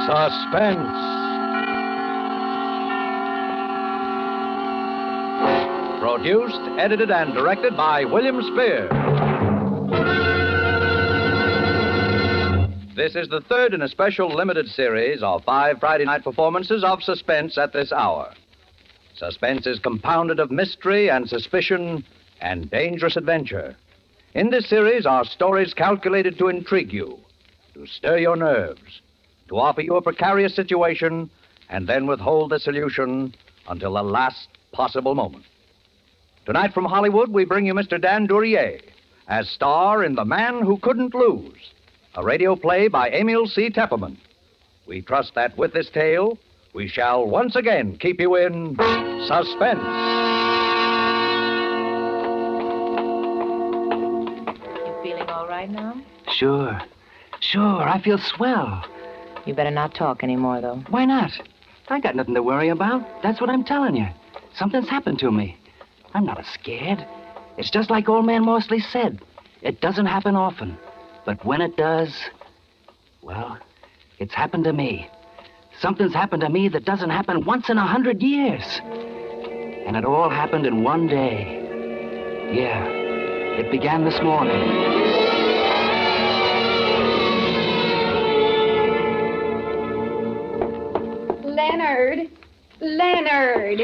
Suspense. Produced, edited, and directed by William Spear. This is the third in a special limited series of 5 Friday night performances of Suspense at this hour. Suspense is compounded of mystery and suspicion and dangerous adventure. In this series are stories calculated to intrigue you, to stir your nerves, to offer you a precarious situation, and then withhold the solution until the last possible moment. Tonight from Hollywood, we bring you Mr. Dan DURYEA as star in The Man Who Couldn't Lose, a radio play by Emil C. Tepperman. We trust that with this tale, we shall once again keep you in suspense. You feeling all right now? Sure. I feel swell. You better not talk anymore, though. Why not? I got nothing to worry about. That's what I'm telling you. Something's happened to me. I'm not scared. It's just like old man Morsley said. It doesn't happen often. But when it does, well, it's happened to me. Something's happened to me that doesn't happen once in 100 years. And it all happened in one day. Yeah, it began this morning. Leonard.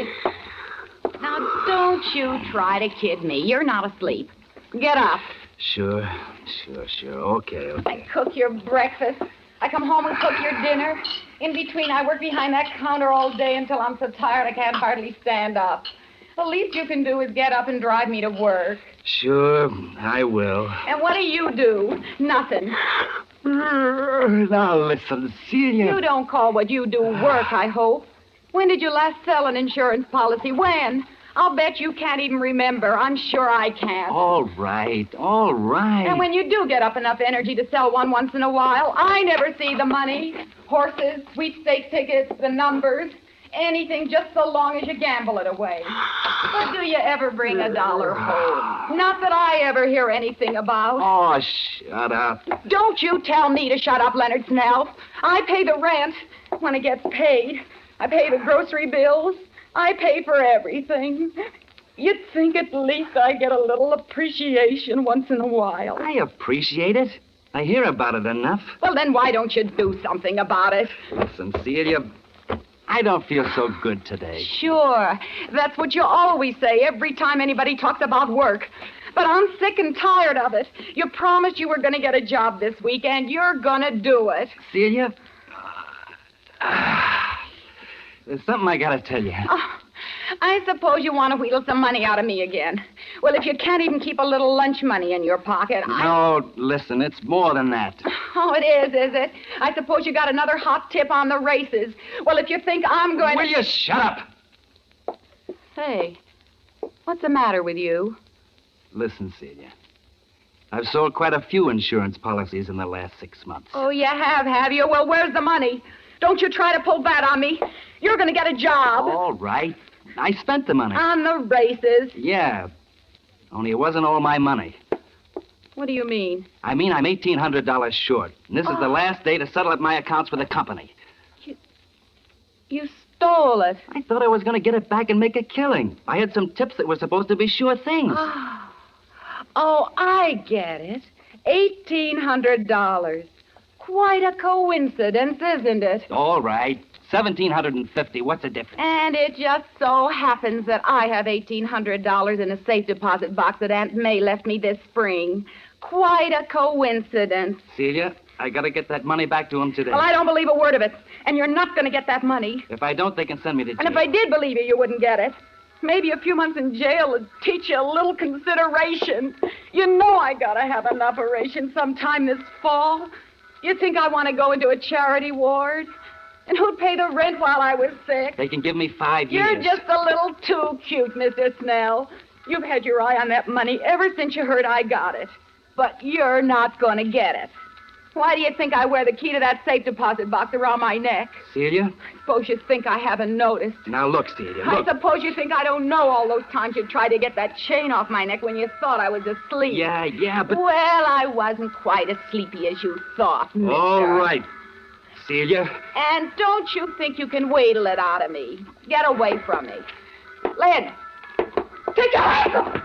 Now, don't you try to kid me. You're not asleep. Get up. Sure. Okay. I cook your breakfast. I come home and cook your dinner. In between, I work behind that counter all day until I'm so tired I can't hardly stand up. The least you can do is get up and drive me to work. Sure, I will. And what do? Nothing. Now, listen, Celia. You don't call what you do work, I hope. When did you last sell an insurance policy? When? I'll bet you can't even remember. I'm sure I can't. All right. And when you do get up enough energy to sell one once in a while, I never see the money. Horses, sweepstake tickets, the numbers, anything just so long as you gamble it away. But do you ever bring $1 home? Not that I ever hear anything about. Oh, shut up. Don't you tell me to shut up, Leonard Snell. I pay the rent when it gets paid. I pay the grocery bills. I pay for everything. You'd think at least I get a little appreciation once in a while. I appreciate it. I hear about it enough. Well, then why don't you do something about it? Listen, Celia, I don't feel so good today. Sure. That's what you always say every time anybody talks about work. But I'm sick and tired of it. You promised you were going to get a job this week, and you're going to do it. Celia, there's something I got to tell you. Oh, I suppose you want to wheedle some money out of me again. Well, if you can't even keep a little lunch money in your pocket, No, listen, it's more than that. Oh, it is it? I suppose you got another hot tip on the races. Well, if you think I'm going Will you shut up? Hey, what's the matter with you? Listen, Celia. I've sold quite a few insurance policies in the last 6 months. Oh, you have you? Well, where's the money? Don't you try to pull that on me. You're going to get a job. All right. I spent the money. On the races. Yeah. Only it wasn't all my money. What do you mean? I mean, I'm $1,800 short. And this is the last day to settle up my accounts with the company. You stole it. I thought I was going to get it back and make a killing. I had some tips that were supposed to be sure things. Oh, I get it. $1,800. Quite a coincidence, isn't it? All right. $1,750. What's the difference? And it just so happens that I have $1,800 in a safe deposit box that Aunt May left me this spring. Quite a coincidence. Celia, I got to get that money back to him today. Well, I don't believe a word of it. And you're not going to get that money. If I don't, they can send me to jail. And if I did believe you wouldn't get it. Maybe a few months in jail would teach you a little consideration. You know I got to have an operation sometime this fall. You think I want to go into a charity ward? And who'd pay the rent while I was sick? They can give me 5 years. You're just a little too cute, Mr. Snell. You've had your eye on that money ever since you heard I got it. But you're not going to get it. Why do you think I wear the key to that safe deposit box around my neck? Celia? I suppose you think I haven't noticed. Now, look, Celia, look. I suppose you think I don't know all those times you tried to get that chain off my neck when you thought I was asleep. Yeah, but... Well, I wasn't quite as sleepy as you thought, mister. All right. Celia. And don't you think you can wheedle it out of me? Get away from me. Lynn, take your hands off.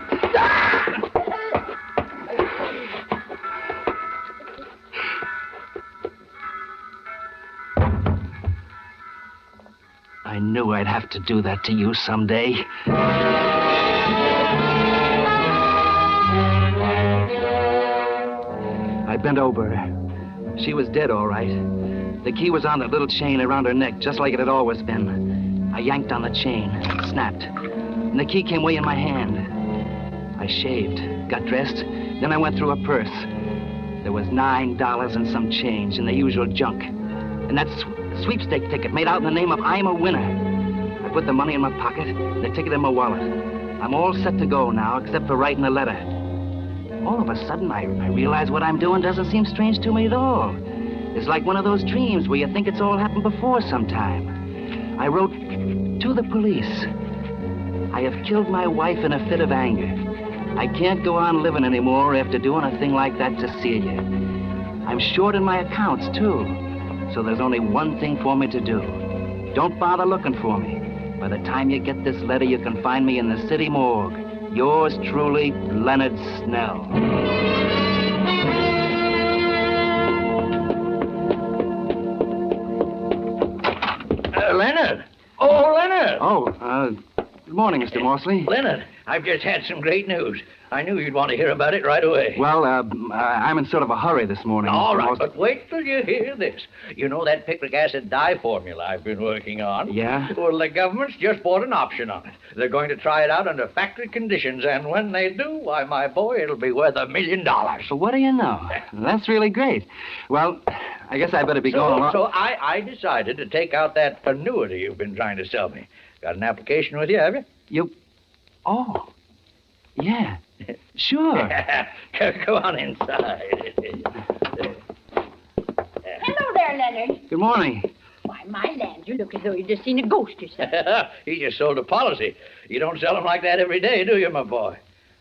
I knew I'd have to do that to you someday. I bent over her. She was dead, all right. The key was on that little chain around her neck, just like it had always been. I yanked on the chain, snapped, and the key came way in my hand. I shaved, got dressed, then I went through her purse. There was $9 and some change and the usual junk. And that sweepstake ticket made out in the name of I'm a Winner. I put the money in my pocket, the ticket in my wallet. I'm all set to go now, except for writing a letter. All of a sudden, I realize what I'm doing doesn't seem strange to me at all. It's like one of those dreams where you think it's all happened before sometime. I wrote to the police. I have killed my wife in a fit of anger. I can't go on living anymore after doing a thing like that to Celia. I'm short in my accounts, too. So there's only one thing for me to do. Don't bother looking for me. By the time you get this letter, you can find me in the city morgue. Yours truly, Leonard Snell. Leonard! Oh, Leonard! Oh, good morning, Mr. Morsley. Leonard, I've just had some great news. I knew you'd want to hear about it right away. Well, I'm in sort of a hurry this morning. All Mr. right, Morsley. but wait till you hear this. You know that picric acid dye formula I've been working on? Yeah? Well, the government's just bought an option on it. They're going to try it out under factory conditions, and when they do, why, my boy, it'll be worth $1 million. So what do you know? That's really great. Well, I guess I better be going along. So I decided to take out that annuity you've been trying to sell me. Got an application with you, have you? Oh, yeah, sure. Go on inside. Hello there, Leonard. Good morning. Why, my land, you look as though you'd just seen a ghost yourself. He just sold a policy. You don't sell them like that every day, do you, my boy?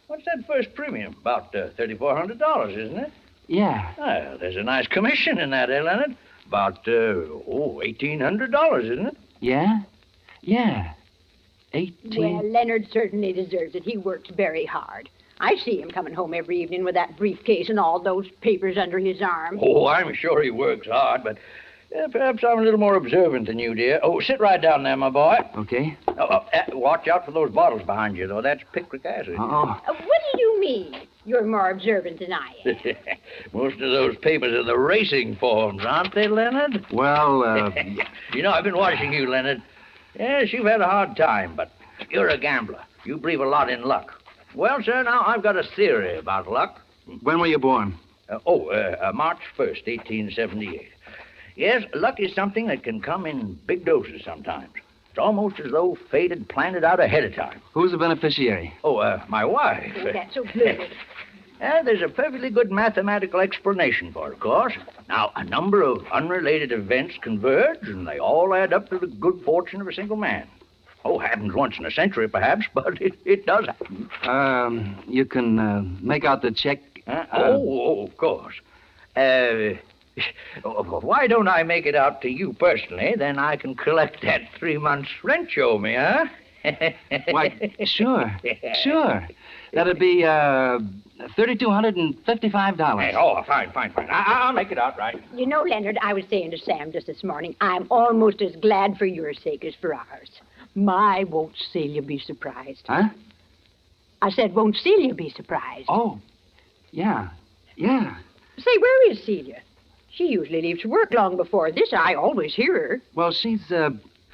What's that first premium? About $3,400, isn't it? Yeah. Well, there's a nice commission in that, eh, Leonard? About, $1,800, isn't it? Yeah? Yeah. 18. Well, Leonard certainly deserves it. He works very hard. I see him coming home every evening with that briefcase and all those papers under his arm. Oh, I'm sure he works hard, but perhaps I'm a little more observant than you, dear. Oh, sit right down there, my boy. Okay. Watch out for those bottles behind you, though. That's picric acid. Uh-oh. What do you mean? You're more observant than I am. Most of those papers are the racing forms, aren't they, Leonard? Well, You know, I've been watching you, Leonard. Yes, you've had a hard time, but you're a gambler. You believe a lot in luck. Well, sir, now I've got a theory about luck. when were you born? March 1st, 1878. Yes, luck is something that can come in big doses sometimes. It's almost as though fate had planned it out ahead of time. Who's the beneficiary? My wife. Oh, that's so good. There's a perfectly good mathematical explanation for it, of course. Now, a number of unrelated events converge, and they all add up to the good fortune of a single man. Oh, happens once in a century, perhaps, but it does happen. You can make out the check. Of course. Why don't I make it out to you personally? Then I can collect that 3 months' rent you owe me, huh? Why, sure. Sure. That'd be $3,255. Oh, fine. I'll make it out right. You know, Leonard, I was saying to Sam just this morning, I'm almost as glad for your sake as for ours. My, won't Celia be surprised? Huh? I said, won't Celia be surprised? Oh, yeah. Say, where is Celia? She usually leaves work long before this. I always hear her. Well, she's,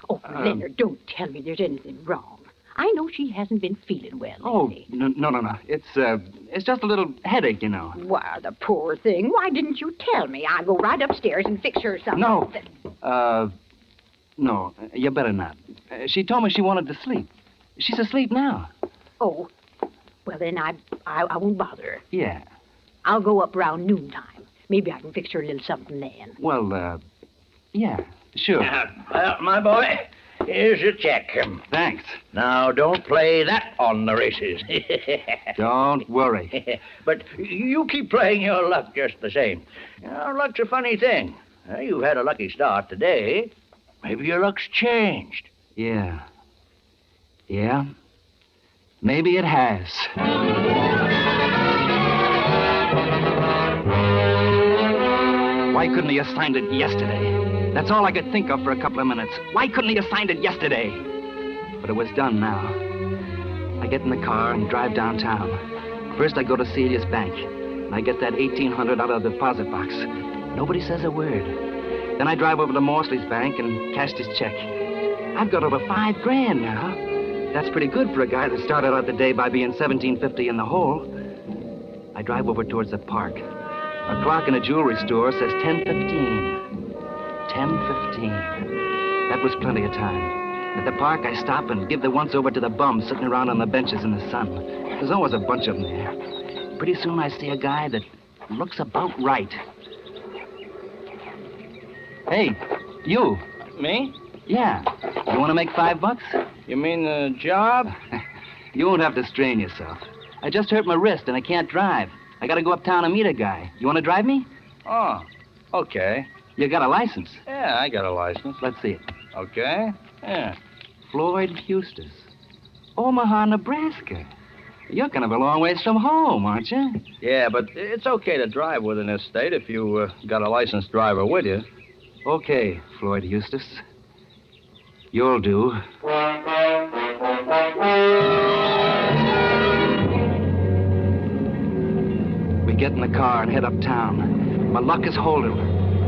Oh, Leonard, don't tell me there's anything wrong. I know she hasn't been feeling well lately. No. It's just a little headache, you know. Why, the poor thing. Why didn't you tell me? I'll go right upstairs and fix her something. No, you better not. She told me she wanted to sleep. She's asleep now. Oh, well, then I won't bother her. Yeah. I'll go up around noontime. Maybe I can fix her a little something then. Well, yeah, sure. Well, my boy, here's your check. Thanks. Now, don't play that on the races. Don't worry. But you keep playing your luck just the same. You know, luck's a funny thing. You've had a lucky start today. Maybe your luck's changed. Yeah. Yeah. Maybe it has. Why couldn't he have signed it yesterday? That's all I could think of for a couple of minutes. Why couldn't he have signed it yesterday? But it was done now. I get in the car and drive downtown. First, I go to Celia's bank. And I get that $1,800 out of the deposit box. Nobody says a word. Then I drive over to Morsley's bank and cash his check. I've got over $5,000 now. That's pretty good for a guy that started out the day by being $1,750 in the hole. I drive over towards the park. A clock in a jewelry store says 10:15. 10:15. That was plenty of time. At the park, I stop and give the once-over to the bums sitting around on the benches in the sun. There's always a bunch of them there. Pretty soon, I see a guy that looks about right. Hey, you. Me? Yeah. You want to make $5? You mean the job? You won't have to strain yourself. I just hurt my wrist and I can't drive. I got to go uptown and meet a guy. You want to drive me? Oh, okay. You got a license? Yeah, I got a license. Let's see it. Okay. Yeah. Floyd Eustace. Omaha, Nebraska. You're kind of a long ways from home, aren't you? Yeah, but it's okay to drive within this state if you got a licensed driver with you. Okay, Floyd Eustace. You'll do. We get in the car and head uptown. My luck is holding.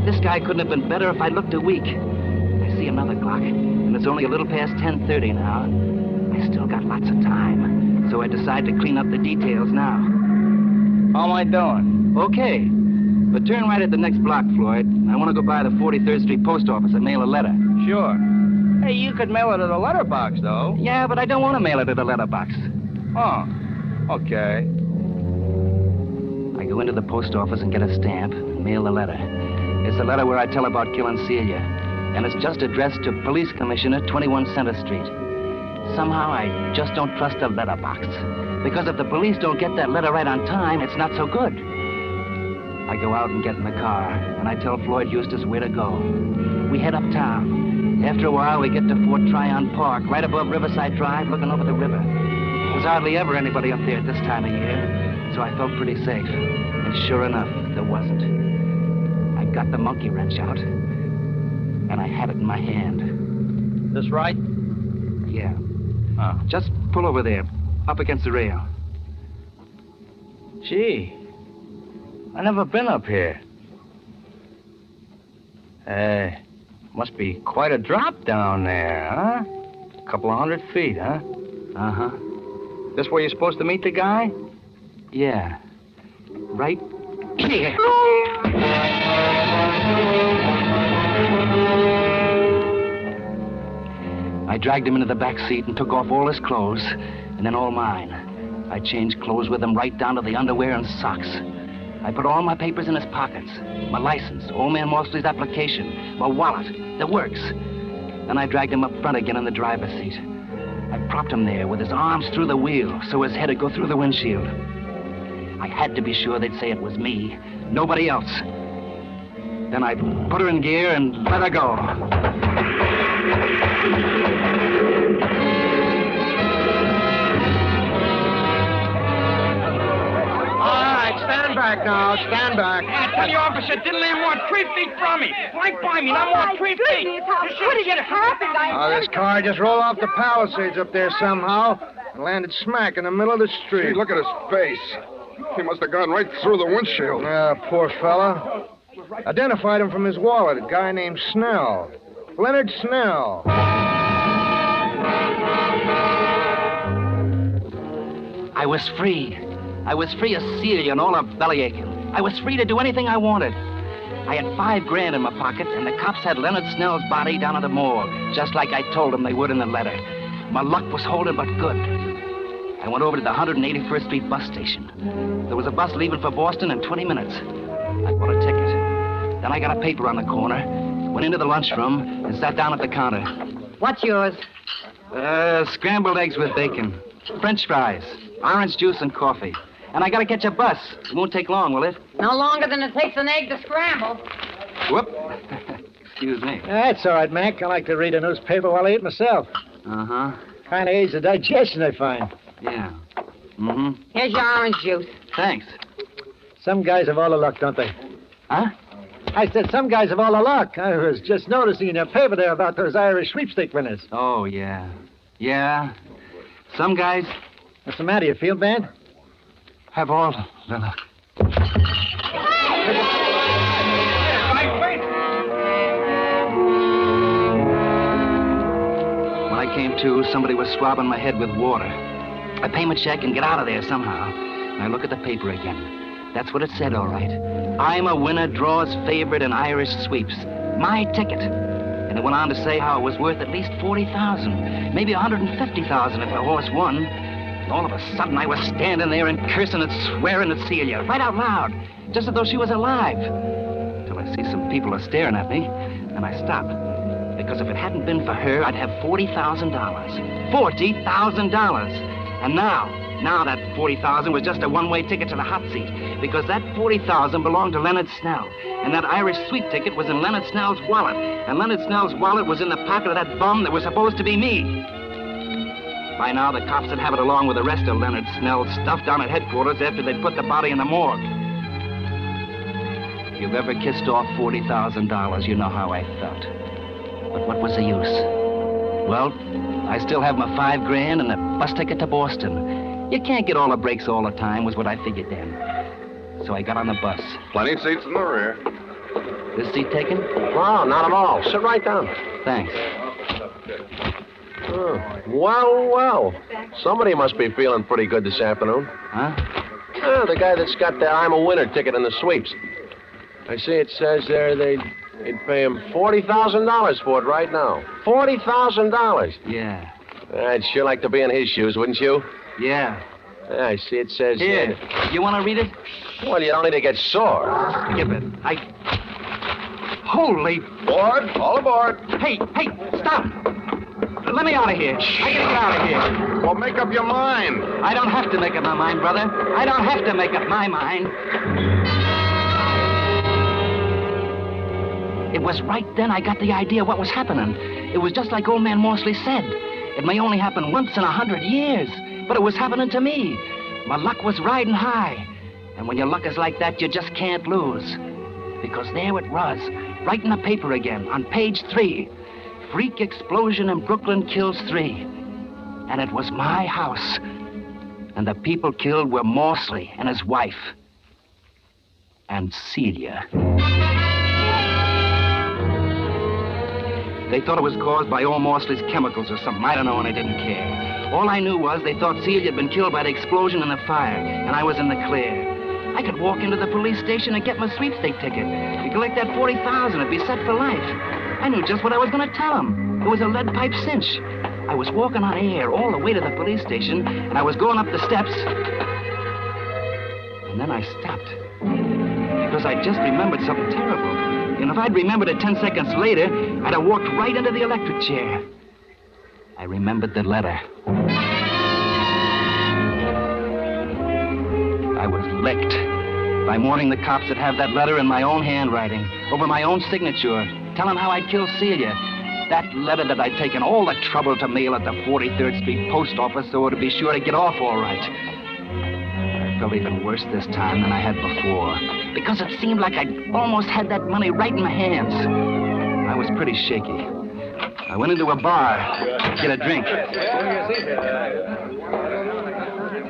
This guy couldn't have been better if I looked a week. I see another clock, and it's only a little past 10:30 now. I still got lots of time, so I decide to clean up the details now. How am I doing? Okay. But turn right at the next block, Floyd. I want to go by the 43rd Street post office and mail a letter. Sure. Hey, you could mail it at a letterbox, though. Yeah, but I don't want to mail it at a letterbox. Oh, okay. I go into the post office and get a stamp and mail the letter. It's a letter where I tell about killing Celia. And it's just addressed to Police Commissioner, 21 Center Street. Somehow I just don't trust a letterbox. Because if the police don't get that letter right on time, it's not so good. I go out and get in the car, and I tell Floyd Eustace where to go. We head uptown. After a while, we get to Fort Tryon Park, right above Riverside Drive, looking over the river. There's hardly ever anybody up there at this time of year, so I felt pretty safe. And sure enough, there wasn't. I got the monkey wrench out, and I had it in my hand. This right? Yeah. Oh. Just pull over there, up against the rail. Gee, I never been up here. Must be quite a drop down there, huh? A couple of 100 feet, huh? Uh-huh. This where you're supposed to meet the guy? Yeah. Right here. I dragged him into the back seat and took off all his clothes, and then all mine. I changed clothes with him right down to the underwear and socks. I put all my papers in his pockets. My license, Old Man Morsley's application, my wallet, the works. Then I dragged him up front again in the driver's seat. I propped him there with his arms through the wheel so his head would go through the windshield. I had to be sure they'd say it was me, nobody else. Then I put her in gear and let her go. Stand back now. Stand back. I tell you, officer, didn't land more than 3 feet from me. Right by me, not more than 3 feet. Goodness, how could it have happened? This car just rolled off the Palisades up there somehow and landed smack in the middle of the street. Gee, look at his face. He must have gone right through the windshield. Poor fella. Identified him from his wallet, a guy named Snell. Leonard Snell. I was free. I was free of Celia and all her bellyaching. I was free to do anything I wanted. I had $5,000 in my pocket, and the cops had Leonard Snell's body down at the morgue, just like I told them they would in the letter. My luck was holding but good. I went over to the 181st Street bus station. There was a bus leaving for Boston in 20 minutes. I bought a ticket. Then I got a paper on the corner, went into the lunchroom, and sat down at the counter. What's yours? Scrambled eggs with bacon, French fries, orange juice, and coffee. And I gotta catch a bus. It won't take long, will it? No longer than it takes an egg to scramble. Whoop. Excuse me. That's all right, Mac. I like to read a newspaper while I eat myself. Uh-huh. Kind of aids the digestion, I find. Yeah. Mm-hmm. Here's your orange juice. Thanks. Some guys have all the luck, don't they? Huh? I said some guys have all the luck. I was just noticing in your paper there about those Irish sweepstake winners. Oh, yeah. Yeah. Some guys What's the matter? You feel bad? have all the luck. When I came to, somebody was swabbing my head with water. I pay my check and get out of there somehow. And I look at the paper again. That's what it said, all right. I'm a winner, draws favorite in Irish sweeps. My ticket. And it went on to say how it was worth at least $40,000, maybe $150,000 if the horse won. And all of a sudden, I was standing there and cursing and swearing at Celia, right out loud, just as though she was alive. Till I see some people are staring at me, and I stop. Because if it hadn't been for her, I'd have $40,000. $40,000. And now that $40,000 was just a one-way ticket to the hot seat, because that $40,000 belonged to Leonard Snell, and that Irish sweep ticket was in Leonard Snell's wallet, and Leonard Snell's wallet was in the pocket of that bum that was supposed to be me. By now, the cops would have it along with the rest of Leonard Snell stuffed down at headquarters after they'd put the body in the morgue. If you've ever kissed off $40,000, you know how I felt. But what was the use? Well, I still have my $5,000 and the bus ticket to Boston. You can't get all the breaks all the time, was what I figured then. So I got on the bus. Plenty of seats in the rear. This seat taken? Oh, not at all. Sit right down. Thanks. Oh, well. Somebody must be feeling pretty good this afternoon. Huh? The guy that's got the I'm a winner ticket in the sweeps. I see it says there they'd pay him $40,000 for it right now. $40,000. Yeah. I'd sure like to be in his shoes, wouldn't you? Yeah. I see it says... Here. You want to read it? Well, you don't need to get sore. Give it. Holy... Board, all aboard. Hey, stop! Let me out of here. I gotta get out of here. Well, make up your mind. I don't have to make up my mind, brother. I don't have to make up my mind. It was right then I got the idea what was happening. It was just like old man Morsley said. It may only happen once in 100 years, but it was happening to me. My luck was riding high. And when your luck is like that, you just can't lose. Because there it was, right in the paper again, on page 3. Freak explosion in Brooklyn kills 3. And it was my house. And the people killed were Morsley and his wife. And Celia. They thought it was caused by old Morsley's chemicals or something. I don't know, and I didn't care. All I knew was they thought Celia had been killed by the explosion and the fire, and I was in the clear. I could walk into the police station and get my sweepstake ticket. You collect that $40,000, it'd be set for life. I knew just what I was going to tell them. It was a lead pipe cinch. I was walking on air all the way to the police station, and I was going up the steps. And then I stopped. Because I just remembered something terrible. And if I'd remembered it 10 seconds later, I'd have walked right into the electric chair. I remembered the letter. I was licked. By morning, the cops would have that letter in my own handwriting, over my own signature, telling how I'd killed Celia. That letter that I'd taken all the trouble to mail at the 43rd Street post office so it'd be sure to get off all right. I felt even worse this time than I had before, because it seemed like I'd almost had that money right in my hands. I was pretty shaky. I went into a bar to get a drink.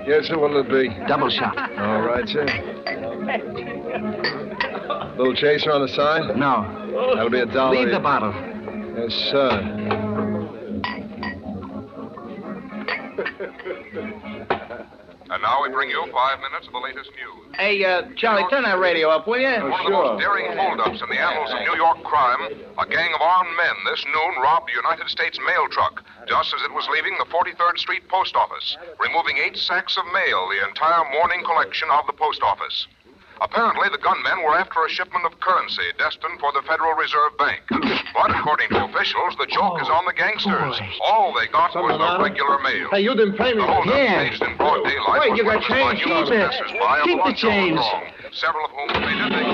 Yes, sir, what'll it be? Double shot. All right, sir. Little chaser on the side? No. That'll be $1. Leave the bottle. Yes, sir. And now we bring you 5 minutes of the latest news. Hey, Charlie, turn that radio up, will you? One of the most daring holdups in the annals of New York crime, a gang of armed men this noon robbed a United States mail truck just as it was leaving the 43rd Street post office, removing 8 sacks of mail, the entire morning collection of the post office. Apparently, the gunmen were after a shipment of currency destined for the Federal Reserve Bank. But according to officials, the joke is on the gangsters. All they got was the regular mail. Hey, you didn't pay me. The holdup staged in broad daylight. Wait, you got change. Keep it. Keep the change. Several of whom admitted they...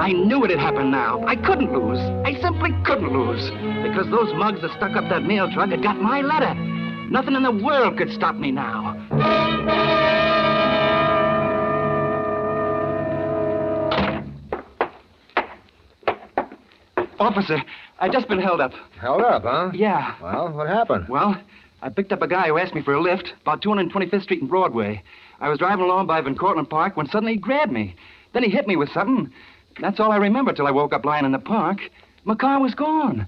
I knew it had happened now. I couldn't lose. I simply couldn't lose. Because those mugs that stuck up that mail truck had got my letter. Nothing in the world could stop me now. Officer, I've just been held up. Held up, huh? Yeah. Well, what happened? Well, I picked up a guy who asked me for a lift about 225th Street and Broadway. I was driving along by Van Cortlandt Park when suddenly he grabbed me. Then he hit me with something. That's all I remember till I woke up lying in the park. My car was gone.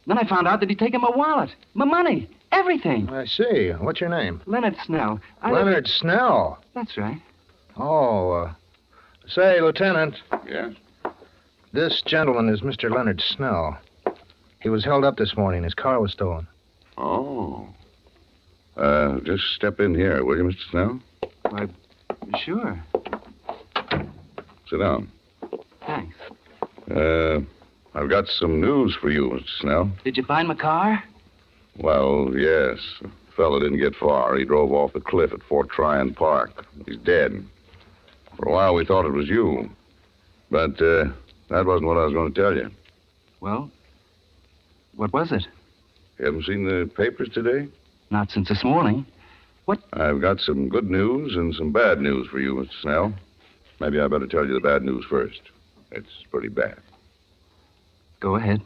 Then I found out that he'd taken my wallet, my money, everything. I see. What's your name? Leonard Snell. Leonard Snell? That's right. Oh, say, Lieutenant. Yes? This gentleman is Mr. Leonard Snell. He was held up this morning. His car was stolen. Oh. Just step in here, will you, Mr. Snell? Why, sure. Sit down. Thanks. I've got some news for you, Mr. Snell. Did you find my car? Well, yes. The fella didn't get far. He drove off the cliff at Fort Tryon Park. He's dead. For a while, we thought it was you. But, that wasn't what I was going to tell you. Well, what was it? You haven't seen the papers today? Not since this morning. What? I've got some good news and some bad news for you, Mr. Snell. Maybe I better tell you the bad news first. It's pretty bad. Go ahead.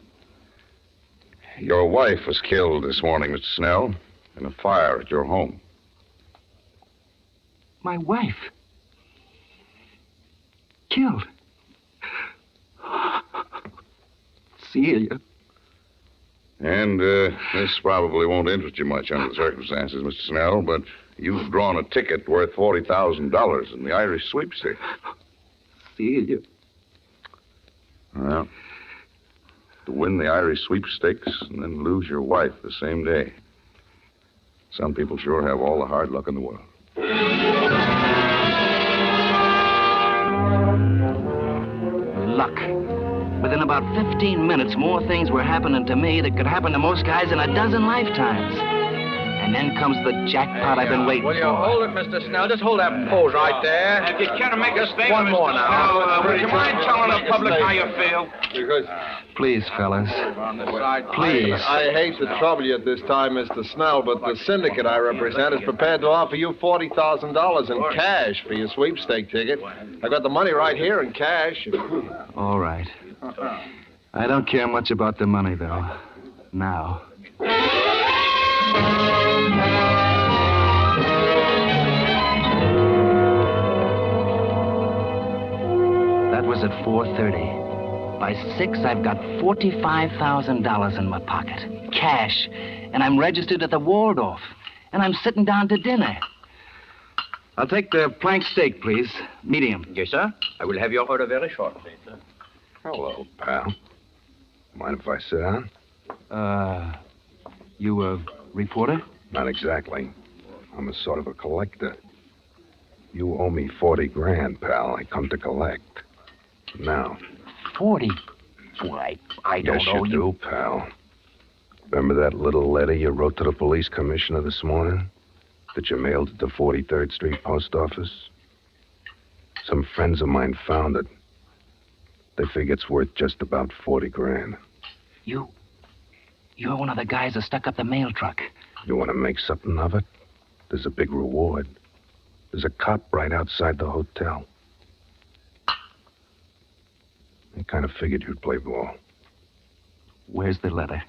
Your wife was killed this morning, Mr. Snell, in a fire at your home. My wife? Killed? Celia. And this probably won't interest you much under the circumstances, Mr. Snell, but you've drawn a ticket worth $40,000 in the Irish sweepstakes. Celia. Well, to win the Irish sweepstakes and then lose your wife the same day. Some people sure have all the hard luck in the world. Luck. Within about 15 minutes, more things were happening to me that could happen to most guys in a dozen lifetimes. And then comes the jackpot I've been waiting for. Will you hold it, Mr. Snell? Just hold that pose right there. If you care to make us favor, one more now. Would you mind telling the public how you feel? Because... Please, fellas. Please. I hate to trouble you at this time, Mr. Snell, but the syndicate I represent is prepared to offer you $40,000 in cash for your sweepstake ticket. I got the money right here in cash. All right. I don't care much about the money, though. Now. That was at 4:30. By 6, I've got $45,000 in my pocket. Cash. And I'm registered at the Waldorf. And I'm sitting down to dinner. I'll take the plank steak, please. Medium. Yes, sir. I will have your order very shortly, sir. Hello, pal. Mind if I sit down? You a reporter? Not exactly. I'm a sort of a collector. You owe me 40 grand, pal. I come to collect. Now. 40? Why, I don't know you. Yes, you do, pal. Remember that little letter you wrote to the police commissioner this morning? That you mailed at the 43rd Street post office? Some friends of mine found it. They figure it's worth just about 40 grand. You're one of the guys that stuck up the mail truck. You want to make something of it? There's a big reward. There's a cop right outside the hotel. I kind of figured you'd play ball. Where's the letter?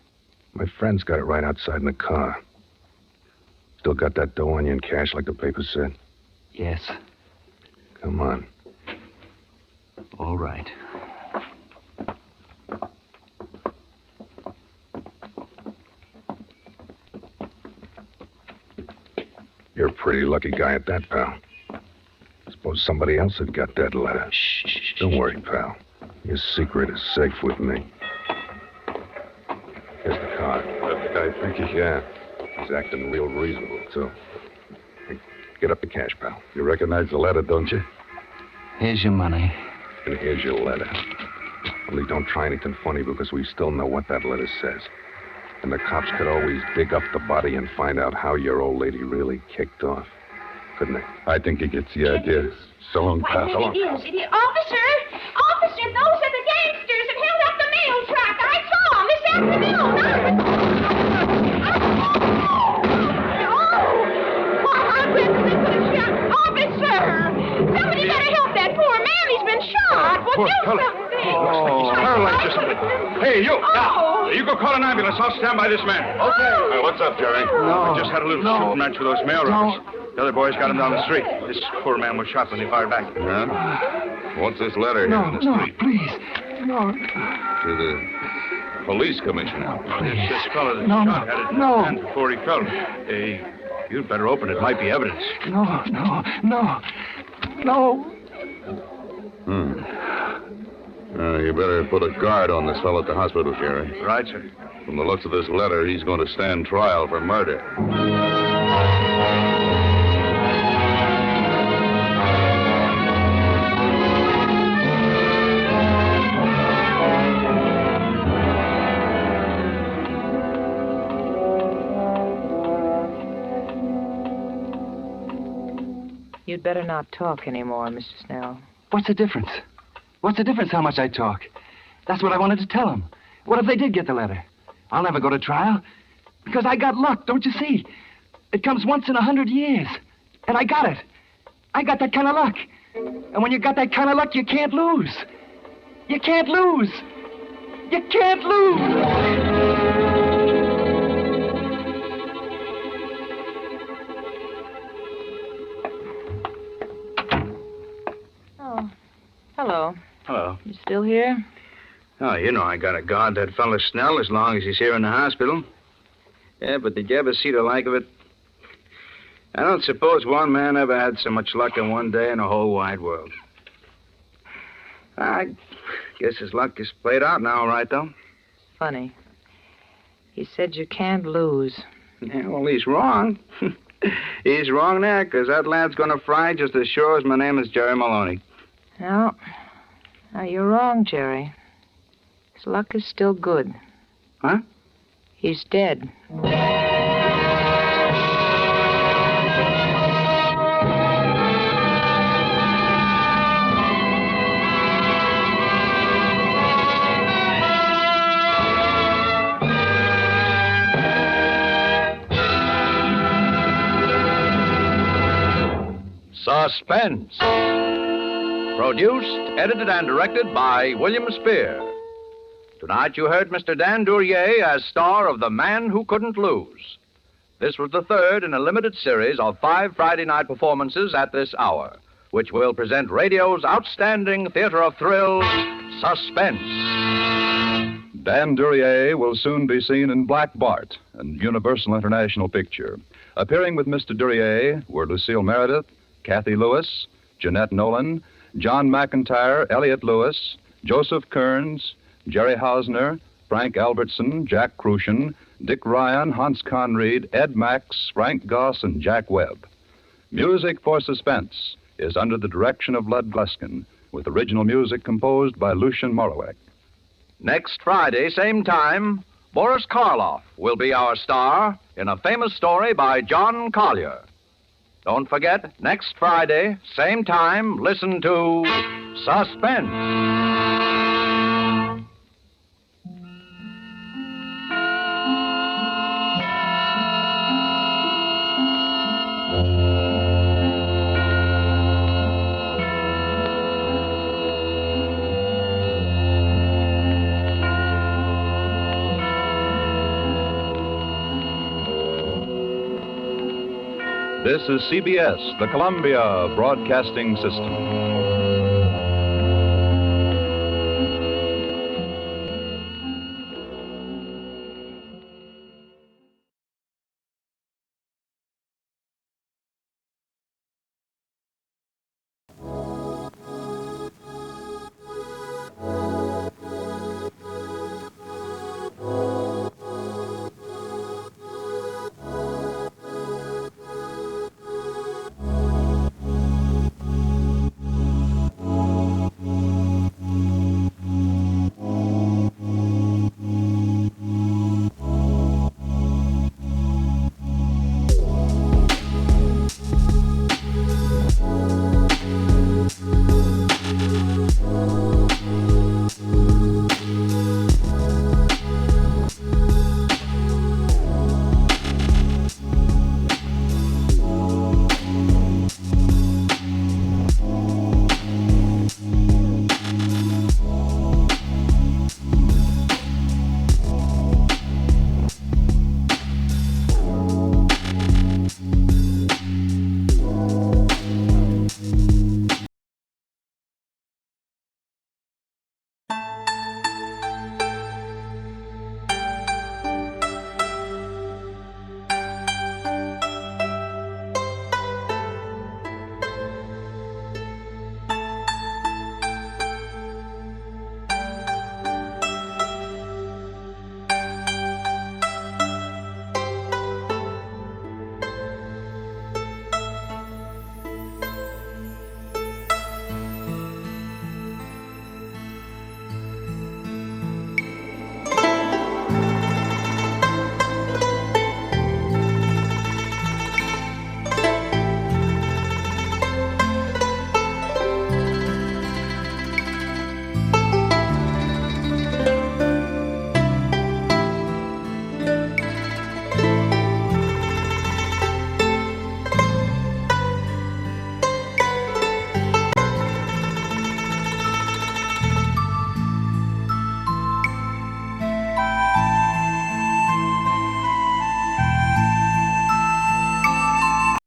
My friend's got it right outside in the car. Still got that dough on you in cash like the paper said? Yes. Come on. All right. You're a pretty lucky guy at that, pal. Suppose somebody else had got that letter. Shh. Don't worry, pal. Your secret is safe with me. Here's the card. That the guy thinks? Yeah. He's acting real reasonable, too. Hey, get up the cash, pal. You recognize the letter, don't you? Here's your money. And here's your letter. Only don't try anything funny because we still know what that letter says. And the cops could always dig up the body and find out how your old lady really kicked off. Couldn't they? I think he gets the idea. So long, pal. So long. It is. Officer! Officer, those are the course, Charlie. He's paralyzed just a bit. Hey, you! Oh. You go call an ambulance. I'll stand by this man. Okay. What's up, Jerry? No. I just had a little shooting match with those mail robbers. The other boys got him down the street. This poor man was shot when he fired back. Yeah? What's this letter here in the street? Please. No. To the police commissioner. This fellow that shot had it in his hand before he fell. You'd better open it. Might be evidence. No. You better put a guard on this fellow at the hospital, Jerry. Right, sir. From the looks of this letter, he's going to stand trial for murder. You'd better not talk anymore, Mr. Snell. What's the difference? What's the difference how much I talk? That's what I wanted to tell them. What if they did get the letter? I'll never go to trial. Because I got luck, don't you see? It comes once in 100 years. And I got it. I got that kind of luck. And when you got that kind of luck, you can't lose. You can't lose. You can't lose. Oh, hello. Hello. You still here? Oh, you know I gotta guard that fellow Snell as long as he's here in the hospital. Yeah, but did you ever see the like of it? I don't suppose one man ever had so much luck in one day in the whole wide world. I guess his luck is played out now, all right, though. Funny. He said you can't lose. Yeah, well, he's wrong. He's wrong there, because that lad's gonna fry just as sure as my name is Jerry Maloney. No. No, you're wrong, Jerry. His luck is still good. Huh? He's dead. Suspense. Produced, edited, and directed by William Spear. Tonight you heard Mr. Dan DURYEA as star of The Man Who Couldn't Lose. This was the third in a limited series of 5 Friday night performances at this hour, which will present radio's outstanding theater of thrills, Suspense. Dan DURYEA will soon be seen in Black Bart, an Universal International picture. Appearing with Mr. DURYEA were Lucille Meredith, Cathy Lewis, Jeanette Nolan, John McIntyre, Elliot Lewis, Joseph Kearns, Jerry Hausner, Frank Albertson, Jack Crucian, Dick Ryan, Hans Conried, Ed Max, Frank Goss, and Jack Webb. Music for Suspense is under the direction of Lud Gluskin, with original music composed by Lucien Morawek. Next Friday, same time, Boris Karloff will be our star in a famous story by John Collier. Don't forget, next Friday, same time, listen to Suspense. This is CBS, the Columbia Broadcasting System.